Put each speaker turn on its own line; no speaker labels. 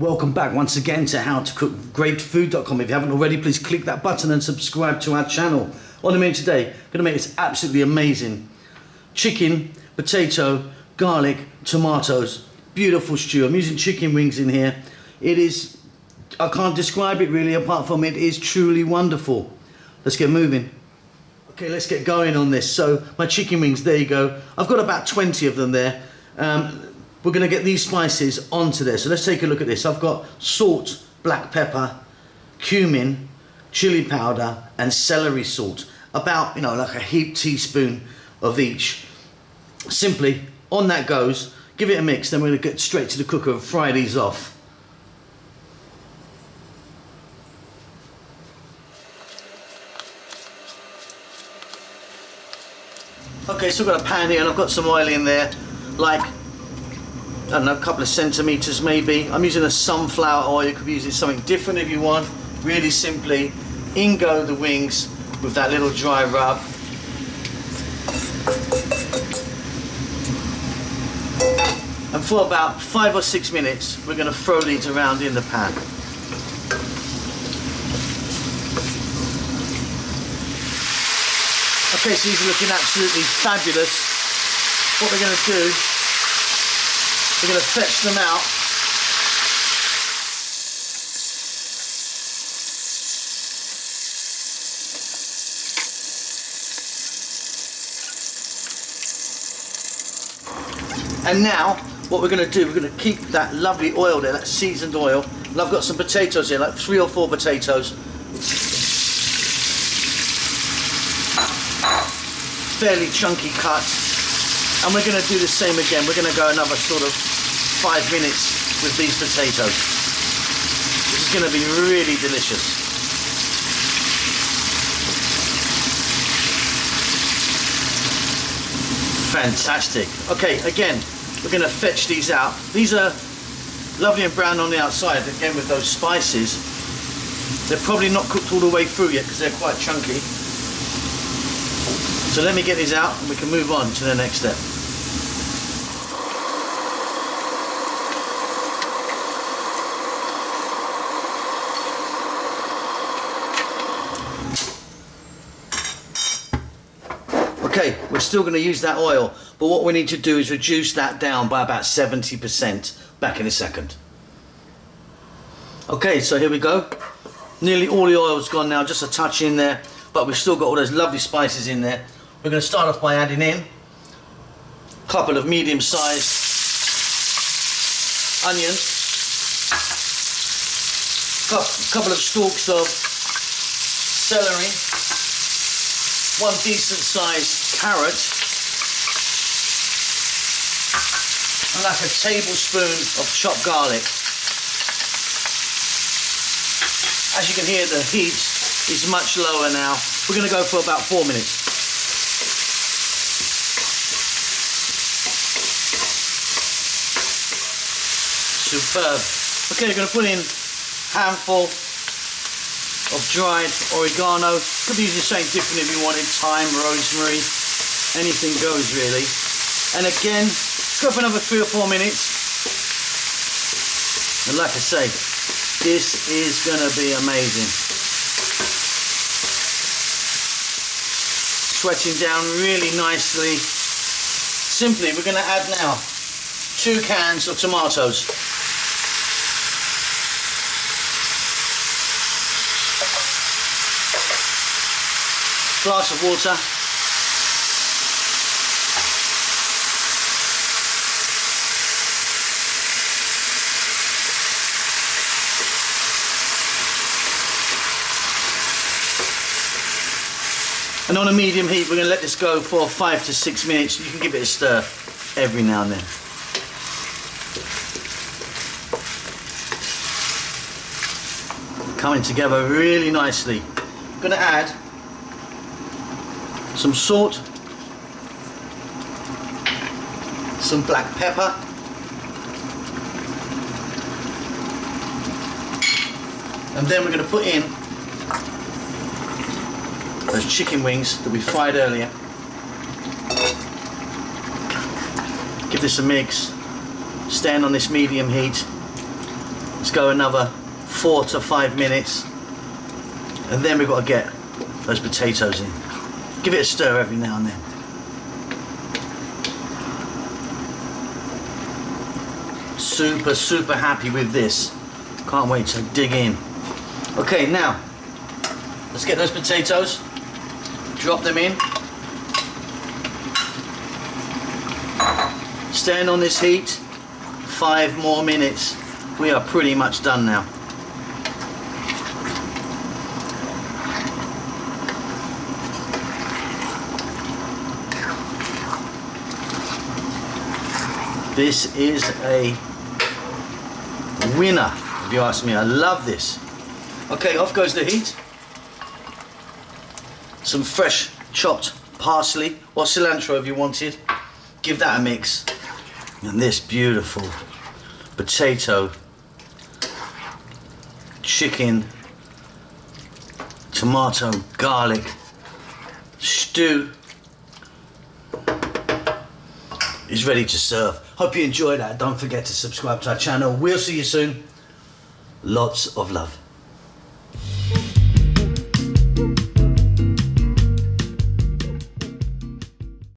Welcome back once again to howtocookgreatfood.com. If you haven't already, please click that button and subscribe to our channel. On the menu today, I'm going to make this absolutely amazing chicken, potato, garlic, tomatoes, beautiful stew. I'm using chicken wings in here. It is, I can't describe it really, apart from it is truly wonderful. Let's get moving. Okay, let's get going on this. So my chicken wings, there you go. I've got about 20 of them there. We're going to get these spices onto there. So let's take a look at this. I've got salt, black pepper, cumin, chili powder, and celery salt. About, like a heaped teaspoon of each. Simply, on that goes. Give it a mix. Then we're going to get straight to the cooker and fry these off. Okay, so I've got a pan here and I've got some oil in there, like, I don't know, a couple of centimetres maybe. I'm using a sunflower oil. You could be using something different if you want. Really simply, in go the wings with that little dry rub. And for about 5 or 6 minutes, we're going to throw these around in the pan. Okay, so these are looking absolutely fabulous. What we're going to do, we're going to fetch them out. And now, what we're going to do, we're going to keep that lovely oil there, that seasoned oil. And I've got some potatoes here, like 3 or 4 potatoes. Fairly chunky cut, and we're going to do the same again. We're going to go another sort of 5 minutes with these potatoes. This is going to be really delicious. Fantastic. Okay, again, we're going to fetch these out. These are lovely and brown on the outside, again with those spices. They're probably not cooked all the way through yet because they're quite chunky. So let me get these out and we can move on to the next step. Okay, we're still going to use that oil, but what we need to do is reduce that down by about 70%. Back in a second. Okay, so here we go. Nearly all the oil's gone now, just a touch in there, but we've still got all those lovely spices in there. We're going to start off by adding in a couple of medium-sized onions, a couple of stalks of celery, 1 decent-sized carrot, and like a tablespoon of chopped garlic. As you can hear, the heat is much lower now. We're going to go for about 4 minutes. Superb. Okay, you're going to put in a handful of dried oregano. Could be using something different if you wanted. Thyme, rosemary, anything goes really. And again, go for another 3 or 4 minutes. And like I say, this is going to be amazing. Sweating down really nicely. Simply, we're going to add now 2 cans of tomatoes. Glass of water. And on a medium heat, we're going to let this go for 5 to 6 minutes. You can give it a stir every now and then. Coming together really nicely. I'm going to add some salt, some black pepper, and then we're going to put in those chicken wings that we fried earlier. Give this a mix, staying on this medium heat. Let's go another 4 to 5 minutes. And then we've got to get those potatoes in. Give it a stir every now and then. Super, super happy with this. Can't wait to dig in. Okay, now, let's get those potatoes. Drop them in. Staying on this heat, 5 more minutes. We are pretty much done now. This is a winner, if you ask me. I love this. Okay, off goes the heat. Some fresh chopped parsley or cilantro if you wanted. Give that a mix. And this beautiful potato, chicken, tomato, garlic stew is ready to serve. Hope you enjoyed that. Don't forget to subscribe to our channel. We'll see you soon. Lots of love.